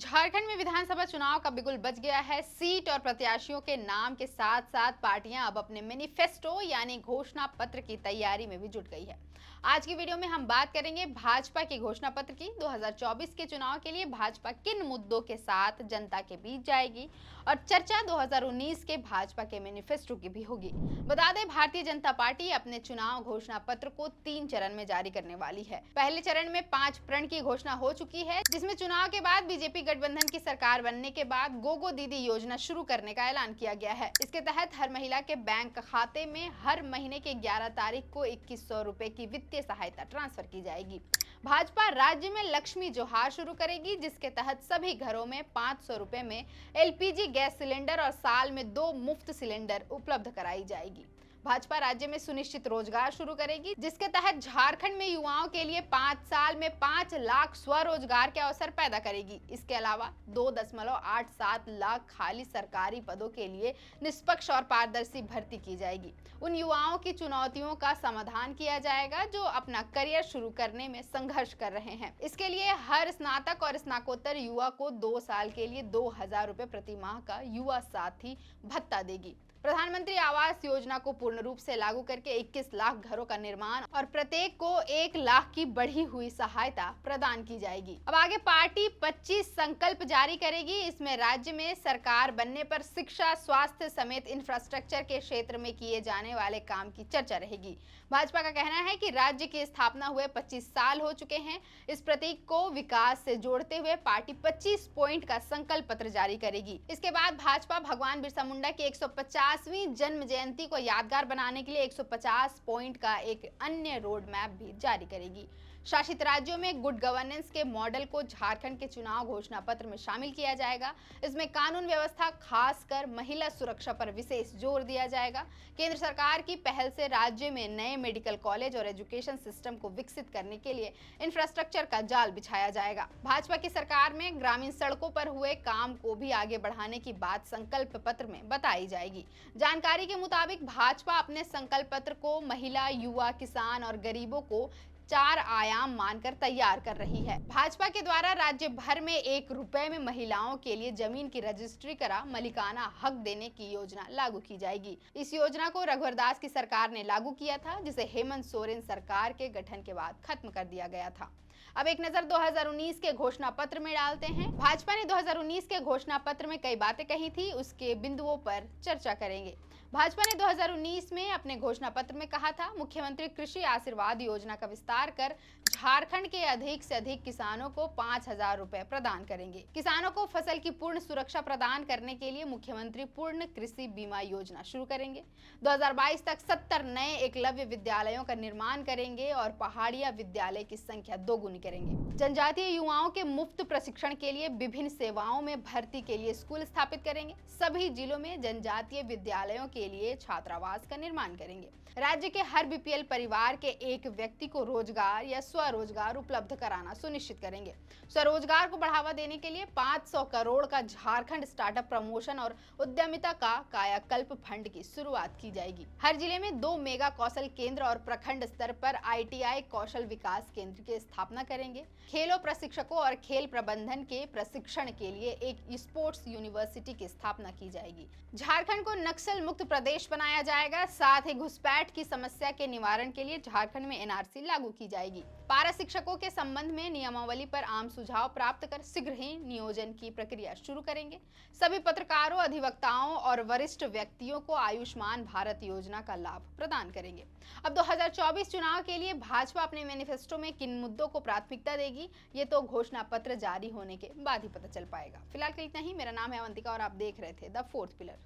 झारखंड में विधानसभा चुनाव का बिगुल बज गया है। सीट और प्रत्याशियों के नाम के साथ साथ पार्टियां अब अपने मैनिफेस्टो यानी घोषणा पत्र की तैयारी में भी जुट गई है। आज की वीडियो में हम बात करेंगे भाजपा के घोषणा पत्र की। 2024 के चुनाव के लिए भाजपा किन मुद्दों के साथ जनता के बीच जाएगी और चर्चा 2019 के भाजपा के मैनिफेस्टो की भी होगी। बता दें, भारतीय जनता पार्टी अपने चुनाव घोषणा पत्र को 3 चरण में जारी करने वाली है। पहले चरण में 5 प्रण की घोषणा हो चुकी है, जिसमें चुनाव के बाद बीजेपी गठबंधन की सरकार बनने के बाद गोगो दीदी योजना शुरू करने का ऐलान किया गया है। इसके तहत हर महिला के बैंक खाते में हर महीने के 11 तारीख को 2100 रुपए की वित्तीय सहायता ट्रांसफर की जाएगी। भाजपा राज्य में लक्ष्मी जोहार शुरू करेगी, जिसके तहत सभी घरों में 500 रुपए में एलपीजी गैस सिलेंडर और साल में 2 मुफ्त सिलेंडर उपलब्ध कराई जाएगी। भाजपा राज्य में सुनिश्चित रोजगार शुरू करेगी, जिसके तहत झारखंड में युवाओं के लिए 5 साल में 5 लाख स्वरोजगार के अवसर पैदा करेगी। इसके अलावा 2.87 लाख खाली सरकारी पदों के लिए निष्पक्ष और पारदर्शी भर्ती की जाएगी। उन युवाओं की चुनौतियों का समाधान किया जाएगा जो अपना करियर शुरू करने में संघर्ष कर रहे हैं। इसके लिए हर स्नातक और स्नातकोत्तर युवा को 2 साल के लिए 2000 रुपए प्रति माह का युवा साथी भत्ता देगी। प्रधानमंत्री आवास योजना को पूर्ण रूप से लागू करके 21 लाख घरों का निर्माण और प्रत्येक को 1 लाख की बढ़ी हुई सहायता प्रदान की जाएगी। अब आगे पार्टी 25 संकल्प जारी करेगी। इसमें राज्य में सरकार बनने पर शिक्षा, स्वास्थ्य समेत इंफ्रास्ट्रक्चर के क्षेत्र में किए जाने वाले काम की चर्चा रहेगी। भाजपा का कहना है कि राज्य की स्थापना हुए 25 साल हो चुके हैं। इस प्रतीक को विकास से जोड़ते हुए पार्टी 25 पॉइंट का संकल्प पत्र जारी करेगी। इसके बाद भाजपा भगवान बिरसा मुंडा की 150वीं जन्म जयंती को यादगार बनाने के लिए 150 पॉइंट का एक अन्य रोड मैप भी जारी करेगी। शासित राज्यों में गुड गवर्नेंस के मॉडल को झारखंड के चुनाव घोषणा पत्र में शामिल किया जाएगा। इसमें कानून व्यवस्था, खासकर महिला सुरक्षा पर विशेष जोर दिया जाएगा। केंद्र सरकार की पहल से राज्य में नए मेडिकल कॉलेज और एजुकेशन सिस्टम को विकसित करने के लिए इंफ्रास्ट्रक्चर का जाल बिछाया जाएगा। भाजपा की सरकार में ग्रामीण सड़कों पर हुए काम को भी आगे बढ़ाने की बात संकल्प पत्र में बताई जाएगी। जानकारी के मुताबिक भाजपा अपने संकल्प पत्र को महिला, युवा, किसान और गरीबों को 4 आयाम मानकर तैयार कर रही है। भाजपा के द्वारा राज्य भर में 1 रुपए में महिलाओं के लिए जमीन की रजिस्ट्री करा मालिकाना हक देने की योजना लागू की जाएगी। इस योजना को रघुवर दास की सरकार ने लागू किया था, जिसे हेमंत सोरेन सरकार के गठन के बाद खत्म कर दिया गया था। अब एक नजर 2019 के घोषणा पत्र में डालते हैं। भाजपा ने 2019 के घोषणा पत्र में कई बातें कही थी, उसके बिंदुओं पर चर्चा करेंगे। भाजपा ने 2019 में अपने घोषणा पत्र में कहा था, मुख्यमंत्री कृषि आशीर्वाद योजना का विस्तार कर झारखंड के अधिक से अधिक किसानों को 5000 रुपए प्रदान करेंगे। किसानों को फसल की पूर्ण सुरक्षा प्रदान करने के लिए मुख्यमंत्री पूर्ण कृषि बीमा योजना शुरू करेंगे। 2022 तक 70 नए एकलव्य विद्यालयों का निर्माण करेंगे और पहाड़िया विद्यालय की संख्या दोगुनी करेंगे। जनजातीय युवाओं के मुफ्त प्रशिक्षण के लिए विभिन्न सेवाओं में भर्ती के लिए स्कूल स्थापित करेंगे। सभी जिलों में जनजातीय विद्यालयों के लिए छात्रावास का निर्माण करेंगे। राज्य के हर बीपीएल परिवार के एक व्यक्ति को रोजगार या स्वरोजगार उपलब्ध कराना सुनिश्चित करेंगे। स्वरोजगार को बढ़ावा देने के लिए 500 करोड़ का झारखंड स्टार्टअप प्रमोशन और उद्यमिता का कायाकल्प फंड की शुरुआत की जाएगी। हर जिले में 2 मेगा कौशल केंद्र और प्रखंड स्तर पर आईटीआई कौशल विकास केंद्र की स्थापना करेंगे। खेलों प्रशिक्षकों और खेल प्रबंधन के प्रशिक्षण के लिए एक स्पोर्ट्स यूनिवर्सिटी की स्थापना की जाएगी। झारखंड को नक्सल मुक्त प्रदेश बनाया जाएगा। साथ ही घुसपैठ की समस्या के निवारण के लिए झारखंड में एनआरसी लागू की जाएगी। पारा शिक्षकों के संबंध में नियमावली पर आम सुझाव प्राप्त कर शीघ्र ही नियोजन की प्रक्रिया शुरू करेंगे। सभी पत्रकारों, अधिवक्ताओं और वरिष्ठ व्यक्तियों को आयुष्मान भारत योजना का लाभ प्रदान करेंगे। अब 2024 चुनाव के लिए भाजपा अपने मैनिफेस्टो में किन मुद्दों को प्राथमिकता देगी, ये तो घोषणा पत्र जारी होने के बाद ही पता चल पाएगा। फिलहाल के लिए इतना ही। मेरा नाम है अवंतिका और आप देख रहे थे द फोर्थ पिलर।